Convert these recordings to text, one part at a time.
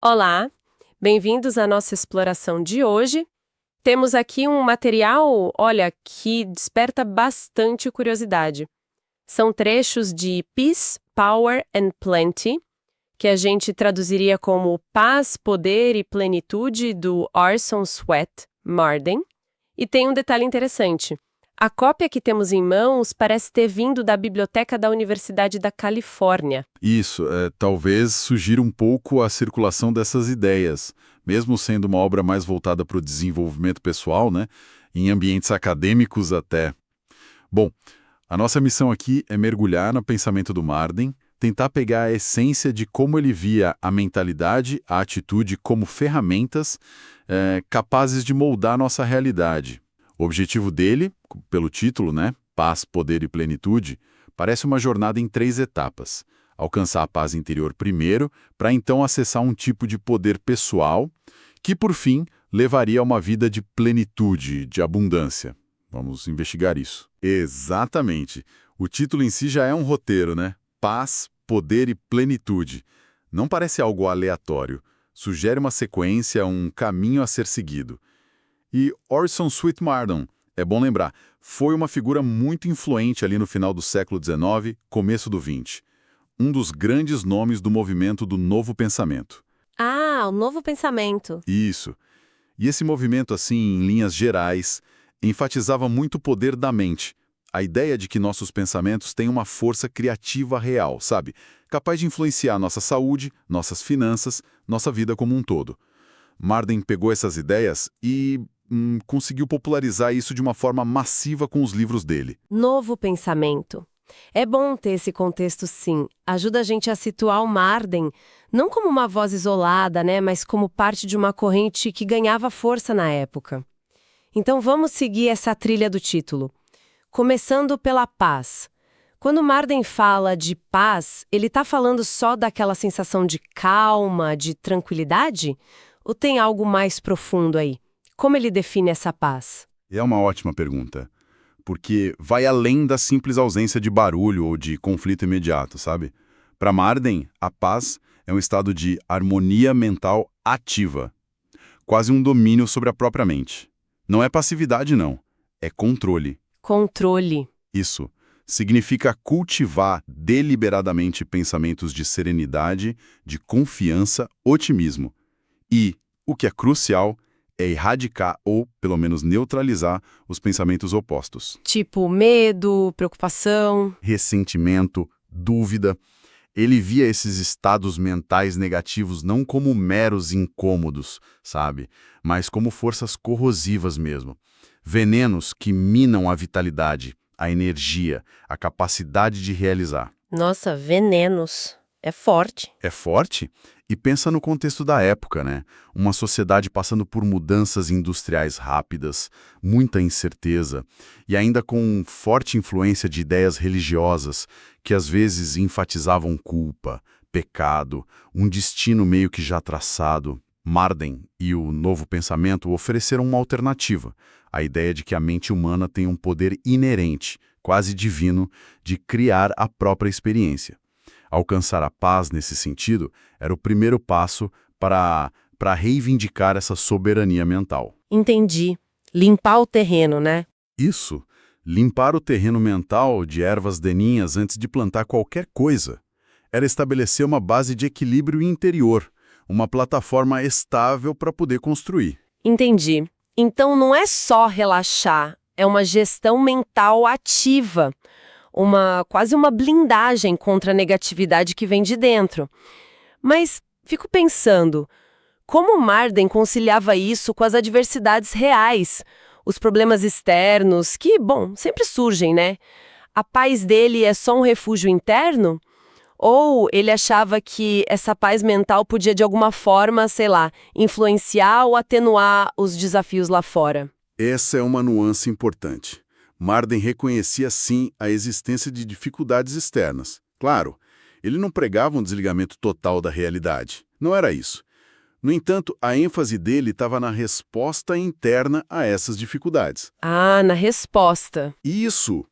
Olá, bem-vindos à nossa exploração de hoje. Temos aqui um material, olha, que desperta bastante curiosidade. São trechos de Peace, Power and Plenty, que a gente traduziria como Paz, Poder e Plenitude, do Orson Swett Marden. E tem um detalhe interessante. A cópia que temos em mãos parece ter vindo da biblioteca da Universidade da Califórnia. Isso, talvez sugira um pouco a circulação dessas ideias, mesmo sendo uma obra mais voltada para o desenvolvimento pessoal, né? Em ambientes acadêmicos até. Bom, a nossa missão aqui é mergulhar no pensamento do Marden, tentar pegar a essência de como ele via a mentalidade, a atitude como ferramentas capazes de moldar nossa realidade. O objetivo dele, pelo título, né, Paz, Poder e Plenitude, parece uma jornada em 3 etapas. Alcançar a paz interior primeiro, para então acessar um tipo de poder pessoal, que por fim levaria a uma vida de plenitude, de abundância. Vamos investigar isso. Exatamente. O título em si já é um roteiro, né? Paz, Poder e Plenitude. Não parece algo aleatório. Sugere uma sequência, um caminho a ser seguido. E Orson Swett Marden, é bom lembrar, foi uma figura muito influente ali no final do século XIX, começo do XX. Um dos grandes nomes do movimento do Novo Pensamento. Ah, o Novo Pensamento. Isso. E esse movimento, assim, em linhas gerais, enfatizava muito o poder da mente. A ideia de que nossos pensamentos têm uma força criativa real, sabe? Capaz de influenciar nossa saúde, nossas finanças, nossa vida como um todo. Marden pegou essas ideias e conseguiu popularizar isso de uma forma massiva com os livros dele. Novo Pensamento. É bom ter esse contexto, sim. Ajuda a gente a situar o Marden, não como uma voz isolada, né, mas como parte de uma corrente que ganhava força na época. Então vamos seguir essa trilha do título. Começando pela paz. Quando Marden fala de paz, ele está falando só daquela sensação de calma, de tranquilidade? Ou tem algo mais profundo aí? Como ele define essa paz? É uma ótima pergunta, porque vai além da simples ausência de barulho ou de conflito imediato, sabe? Para Marden, a paz é um estado de harmonia mental ativa, quase um domínio sobre a própria mente. Não é passividade, não, é controle. Controle. Isso significa cultivar deliberadamente pensamentos de serenidade, de confiança, otimismo. E, o que é crucial, é erradicar ou, pelo menos, neutralizar os pensamentos opostos. Tipo medo, preocupação. Ressentimento, dúvida. Ele via esses estados mentais negativos não como meros incômodos, sabe? Mas como forças corrosivas mesmo. Venenos que minam a vitalidade, a energia, a capacidade de realizar. Nossa, venenos. É forte. É forte? E pensa no contexto da época, né? Uma sociedade passando por mudanças industriais rápidas, muita incerteza, e ainda com forte influência de ideias religiosas que às vezes enfatizavam culpa, pecado, um destino meio que já traçado. Marden e o Novo Pensamento ofereceram uma alternativa, a ideia de que a mente humana tem um poder inerente, quase divino, de criar a própria experiência. Alcançar a paz nesse sentido era o primeiro passo para reivindicar essa soberania mental. Entendi. Limpar o terreno, né? Isso, limpar o terreno mental de ervas daninhas antes de plantar qualquer coisa. Era estabelecer uma base de equilíbrio interior, uma plataforma estável para poder construir. Entendi. Então não é só relaxar, é uma gestão mental ativa. Quase uma blindagem contra a negatividade que vem de dentro. Mas fico pensando, como Marden conciliava isso com as adversidades reais, os problemas externos, que, bom, sempre surgem, né? A paz dele é só um refúgio interno? Ou ele achava que essa paz mental podia, de alguma forma, sei lá, influenciar ou atenuar os desafios lá fora? Essa é uma nuance importante. Marden reconhecia, sim, a existência de dificuldades externas. Claro, ele não pregava um desligamento total da realidade. Não era isso. No entanto, a ênfase dele estava na resposta interna a essas dificuldades. Ah, na resposta. Isso!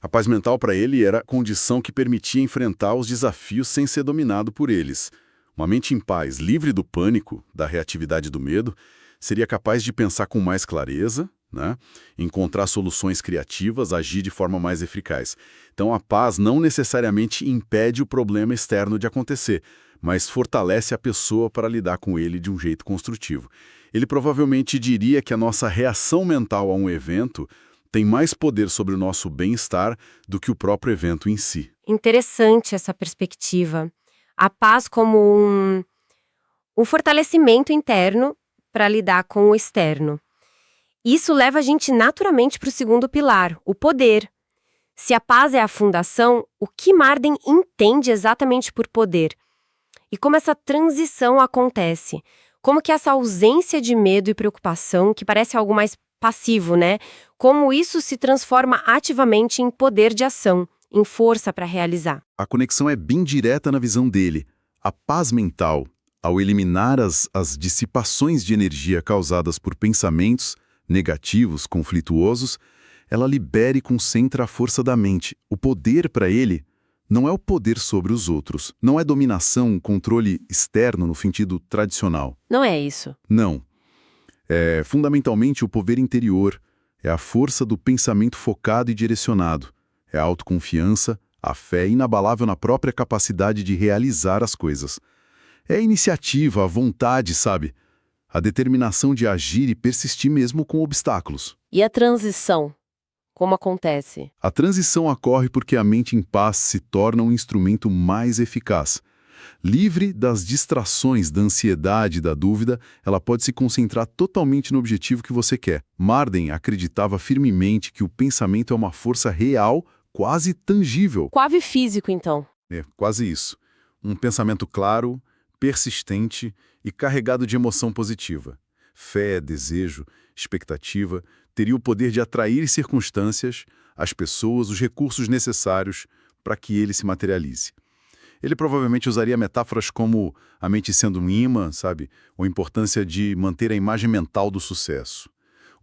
A paz mental para ele era a condição que permitia enfrentar os desafios sem ser dominado por eles. Uma mente em paz, livre do pânico, da reatividade do medo, seria capaz de pensar com mais clareza, né? Encontrar soluções criativas, agir de forma mais eficaz. Então, a paz não necessariamente impede o problema externo de acontecer, mas fortalece a pessoa para lidar com ele de um jeito construtivo. Ele provavelmente diria que a nossa reação mental a um evento tem mais poder sobre o nosso bem-estar do que o próprio evento em si. Interessante essa perspectiva. A paz como um fortalecimento interno para lidar com o externo. Isso leva a gente naturalmente para o segundo pilar, o poder. Se a paz é a fundação, o que Marden entende exatamente por poder? E como essa transição acontece? Como que essa ausência de medo e preocupação, que parece algo mais passivo, né? Como isso se transforma ativamente em poder de ação, em força para realizar? A conexão é bem direta na visão dele. A paz mental, ao eliminar as dissipações de energia causadas por pensamentos negativos, conflituosos, ela libera e concentra a força da mente. O poder, para ele, não é o poder sobre os outros. Não é dominação, controle externo no sentido tradicional. Não é isso. Não. É fundamentalmente o poder interior. É a força do pensamento focado e direcionado. É a autoconfiança, a fé inabalável na própria capacidade de realizar as coisas. É a iniciativa, a vontade, sabe? A determinação de agir e persistir mesmo com obstáculos. E a transição? Como acontece? A transição ocorre porque a mente em paz se torna um instrumento mais eficaz. Livre das distrações, da ansiedade e da dúvida, ela pode se concentrar totalmente no objetivo que você quer. Marden acreditava firmemente que o pensamento é uma força real, quase tangível. Quase físico, então. É, quase isso. Um pensamento claro, persistente e carregado de emoção positiva. Fé, desejo, expectativa, teria o poder de atrair circunstâncias, as pessoas, os recursos necessários para que ele se materialize. Ele provavelmente usaria metáforas como a mente sendo um imã, sabe? Ou a importância de manter a imagem mental do sucesso.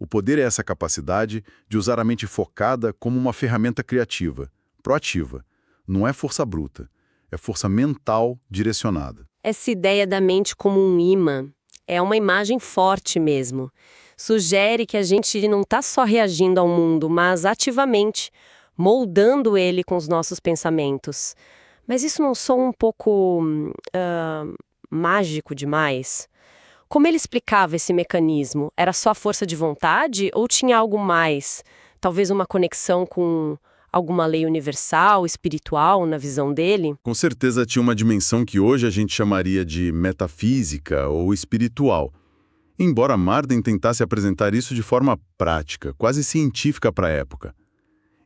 O poder é essa capacidade de usar a mente focada como uma ferramenta criativa, proativa. Não é força bruta, é força mental direcionada. Essa ideia da mente como um imã é uma imagem forte mesmo. Sugere que a gente não está só reagindo ao mundo, mas ativamente, moldando ele com os nossos pensamentos. Mas isso não soa um pouco mágico demais? Como ele explicava esse mecanismo? Era só força de vontade ou tinha algo mais? Talvez uma conexão com alguma lei universal, espiritual, na visão dele? Com certeza tinha uma dimensão que hoje a gente chamaria de metafísica ou espiritual. Embora Marden tentasse apresentar isso de forma prática, quase científica para a época.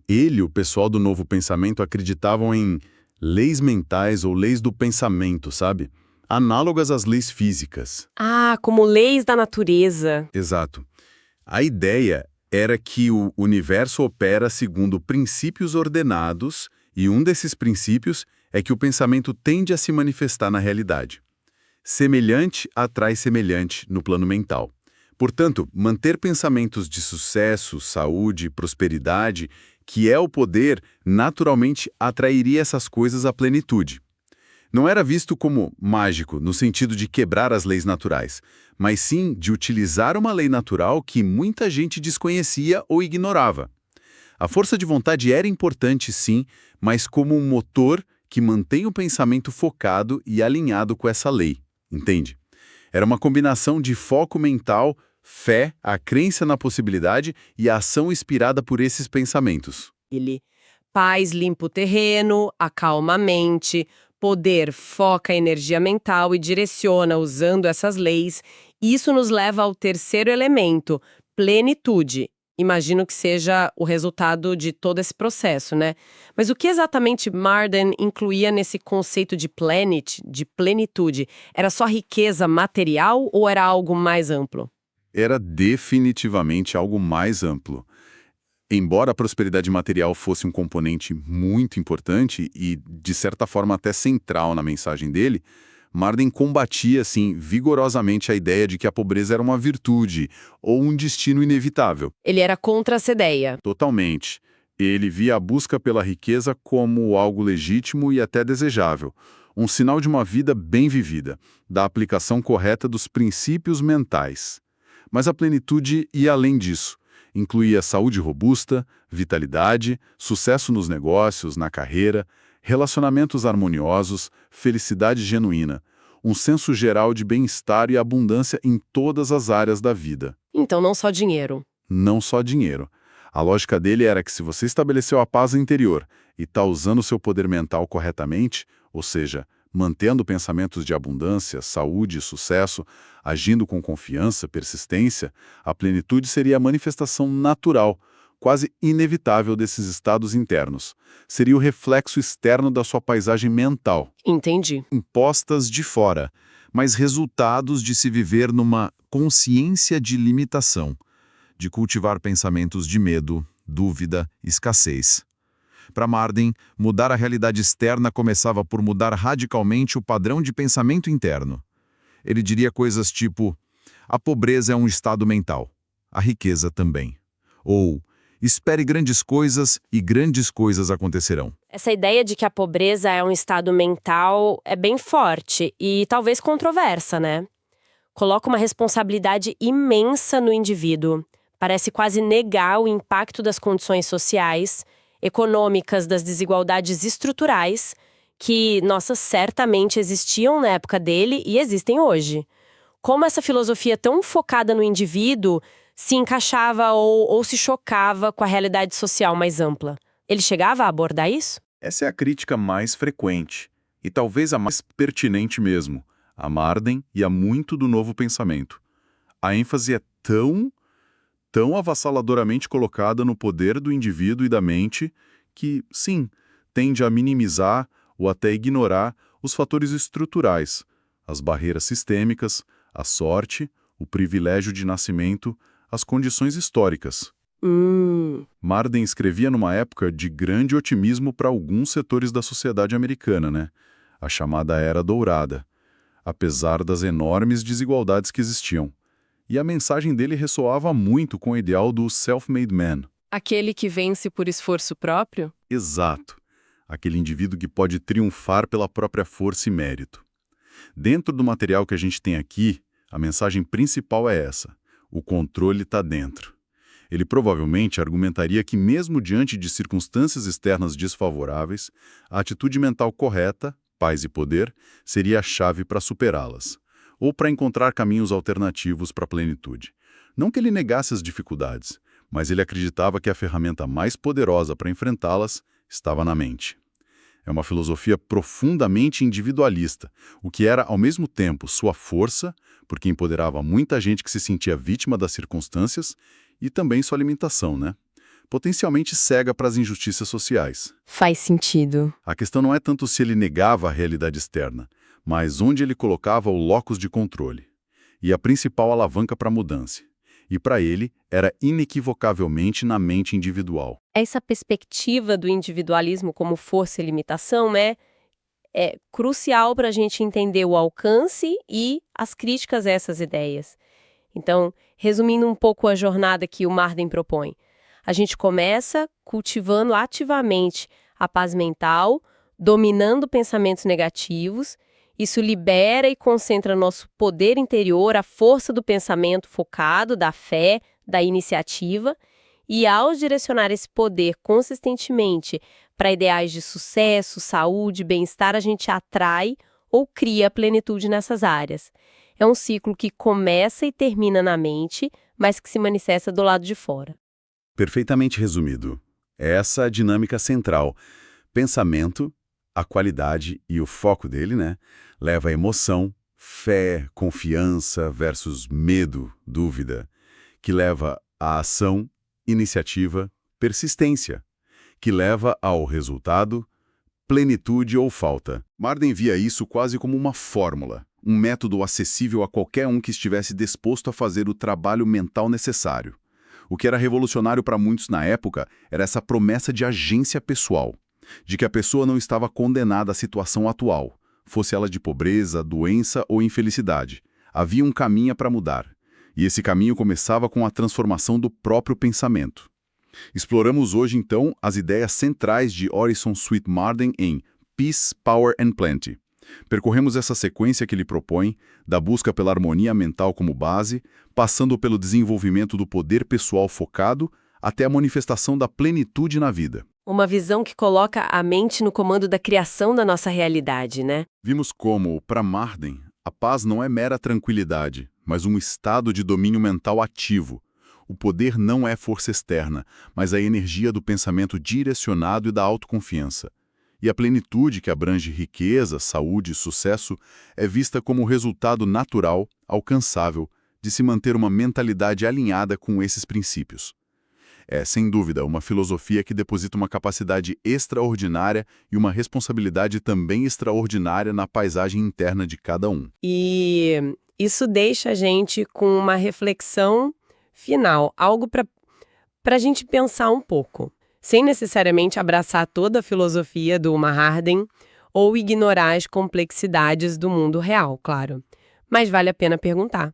Ele e o pessoal do Novo Pensamento acreditavam em leis mentais ou leis do pensamento, sabe? Análogas às leis físicas. Ah, como leis da natureza. Exato. A ideia era que o universo opera segundo princípios ordenados e um desses princípios é que o pensamento tende a se manifestar na realidade. Semelhante atrai semelhante no plano mental. Portanto, manter pensamentos de sucesso, saúde, prosperidade, que é o poder, naturalmente atrairia essas coisas à plenitude. Não era visto como mágico, no sentido de quebrar as leis naturais, mas sim de utilizar uma lei natural que muita gente desconhecia ou ignorava. A força de vontade era importante, sim, mas como um motor que mantém o pensamento focado e alinhado com essa lei, entende? Era uma combinação de foco mental, fé, a crença na possibilidade e a ação inspirada por esses pensamentos. Paz limpa o terreno, acalma a mente. Poder foca a energia mental e direciona usando essas leis. Isso nos leva ao terceiro elemento, plenitude. Imagino que seja o resultado de todo esse processo, né? Mas o que exatamente Marden incluía nesse conceito de plenitude? Era só riqueza material ou era algo mais amplo? Era definitivamente algo mais amplo. Embora a prosperidade material fosse um componente muito importante e, de certa forma, até central na mensagem dele, Marden combatia, assim, vigorosamente a ideia de que a pobreza era uma virtude ou um destino inevitável. Ele era contra essa ideia. Totalmente. Ele via a busca pela riqueza como algo legítimo e até desejável, um sinal de uma vida bem vivida, da aplicação correta dos princípios mentais. Mas a plenitude ia além disso. Incluía saúde robusta, vitalidade, sucesso nos negócios, na carreira, relacionamentos harmoniosos, felicidade genuína, um senso geral de bem-estar e abundância em todas as áreas da vida. Então, não só dinheiro. Não só dinheiro. A lógica dele era que se você estabeleceu a paz interior e está usando o seu poder mental corretamente, ou seja, mantendo pensamentos de abundância, saúde e sucesso, agindo com confiança, persistência, a plenitude seria a manifestação natural, quase inevitável desses estados internos. Seria o reflexo externo da sua paisagem mental. Entendi. Impostas de fora, mas resultados de se viver numa consciência de limitação, de cultivar pensamentos de medo, dúvida, escassez. Para Marden, mudar a realidade externa começava por mudar radicalmente o padrão de pensamento interno. Ele diria coisas tipo: a pobreza é um estado mental, a riqueza também. Ou, espere grandes coisas e grandes coisas acontecerão. Essa ideia de que a pobreza é um estado mental é bem forte e talvez controversa, né? Coloca uma responsabilidade imensa no indivíduo. Parece quase negar o impacto das condições sociais, econômicas, das desigualdades estruturais, que, nossa, certamente existiam na época dele e existem hoje. Como essa filosofia tão focada no indivíduo se encaixava ou se chocava com a realidade social mais ampla? Ele chegava a abordar isso? Essa é a crítica mais frequente, e talvez a mais pertinente mesmo, a Marden e a muito do novo pensamento. A ênfase é tão avassaladoramente colocada no poder do indivíduo e da mente que, sim, tende a minimizar ou até ignorar os fatores estruturais, as barreiras sistêmicas, a sorte, o privilégio de nascimento, as condições históricas. Marden escrevia numa época de grande otimismo para alguns setores da sociedade americana, né? A chamada Era Dourada, apesar das enormes desigualdades que existiam. E a mensagem dele ressoava muito com o ideal do self-made man. Aquele que vence por esforço próprio? Exato. Aquele indivíduo que pode triunfar pela própria força e mérito. Dentro do material que a gente tem aqui, a mensagem principal é essa: o controle está dentro. Ele provavelmente argumentaria que, mesmo diante de circunstâncias externas desfavoráveis, a atitude mental correta, paz e poder, seria a chave para superá-las, ou para encontrar caminhos alternativos para a plenitude. Não que ele negasse as dificuldades, mas ele acreditava que a ferramenta mais poderosa para enfrentá-las estava na mente. É uma filosofia profundamente individualista, o que era, ao mesmo tempo, sua força, porque empoderava muita gente que se sentia vítima das circunstâncias, e também sua limitação, né? Potencialmente cega para as injustiças sociais. Faz sentido. A questão não é tanto se ele negava a realidade externa, mas onde ele colocava o locus de controle. E a principal alavanca para a mudança. E para ele, era inequivocavelmente na mente individual. Essa perspectiva do individualismo como força e limitação, né, é crucial para a gente entender o alcance e as críticas a essas ideias. Então, resumindo um pouco a jornada que o Marden propõe, a gente começa cultivando ativamente a paz mental, dominando pensamentos negativos. Isso libera e concentra nosso poder interior, a força do pensamento focado, da fé, da iniciativa. E ao direcionar esse poder consistentemente para ideais de sucesso, saúde, bem-estar, a gente atrai ou cria a plenitude nessas áreas. É um ciclo que começa e termina na mente, mas que se manifesta do lado de fora. Perfeitamente resumido. Essa é a dinâmica central. Pensamento, a qualidade e o foco dele, né, leva a emoção, fé, confiança versus medo, dúvida, que leva a ação, iniciativa, persistência, que leva ao resultado, plenitude ou falta. Marden via isso quase como uma fórmula, um método acessível a qualquer um que estivesse disposto a fazer o trabalho mental necessário. O que era revolucionário para muitos na época era essa promessa de agência pessoal, de que a pessoa não estava condenada à situação atual, fosse ela de pobreza, doença ou infelicidade. Havia um caminho para mudar, e esse caminho começava com a transformação do próprio pensamento. Exploramos hoje, então, as ideias centrais de Orison Swett Marden em Peace, Power and Plenty. Percorremos essa sequência que ele propõe, da busca pela harmonia mental como base, passando pelo desenvolvimento do poder pessoal focado, até a manifestação da plenitude na vida. Uma visão que coloca a mente no comando da criação da nossa realidade, né? Vimos como, para Marden, a paz não é mera tranquilidade, mas um estado de domínio mental ativo. O poder não é força externa, mas a energia do pensamento direcionado e da autoconfiança. E a plenitude, que abrange riqueza, saúde e sucesso, é vista como o resultado natural, alcançável, de se manter uma mentalidade alinhada com esses princípios. É, sem dúvida, uma filosofia que deposita uma capacidade extraordinária e uma responsabilidade também extraordinária na paisagem interna de cada um. E isso deixa a gente com uma reflexão final, algo para a gente pensar um pouco, sem necessariamente abraçar toda a filosofia do Maharden ou ignorar as complexidades do mundo real, claro. Mas vale a pena perguntar: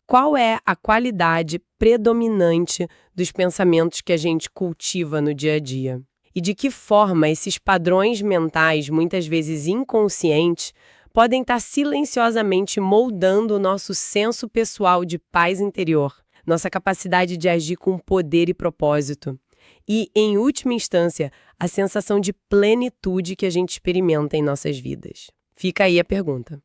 qual é a qualidade predominante dos pensamentos que a gente cultiva no dia a dia? E de que forma esses padrões mentais, muitas vezes inconscientes, podem estar silenciosamente moldando o nosso senso pessoal de paz interior, nossa capacidade de agir com poder e propósito, e, em última instância, a sensação de plenitude que a gente experimenta em nossas vidas? Fica aí a pergunta.